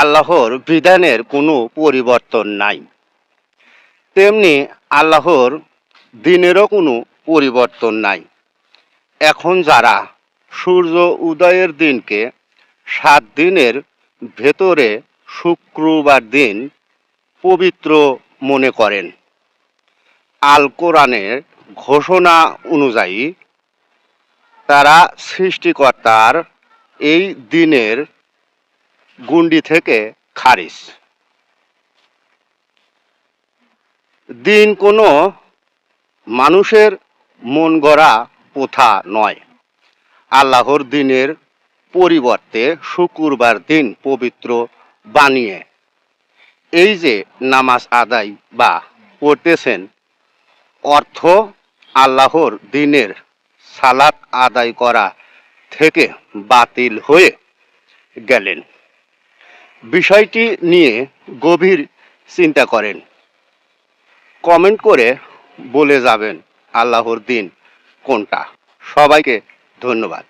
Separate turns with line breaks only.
আল্লাহর বিধানের কোনো পরিবর্তন নাই, তেমনি আল্লাহর দিনেরও কোনো পরিবর্তন নাই। এখন যারা সূর্য উদয়ের দিনকে 7 দিনের ভেতরে শুক্রবার দিন পবিত্র মনে করেন, আল কোরআনের ঘোষণা অনুযায়ী তারা সৃষ্টিকর্তার এই দিনের গুন্ডি থেকে খারিজ। দিন কোনো মানুষের মন গড়া প্রথা নয়। আল্লাহর দিনের পরিবর্তে শুক্রবার দিন পবিত্র বানিয়ে এই যে নামাজ আদায় বা পড়তেছেন, অর্থ আল্লাহর দিনের সালাত আদায় করা থেকে বাতিল হয়ে গেলেন। বিষয়টি নিয়ে গভীর চিন্তা করেন, কমেন্ট করে বলে যাবেন আল্লাহর দিন কোনটা। সবাইকে ধন্যবাদ।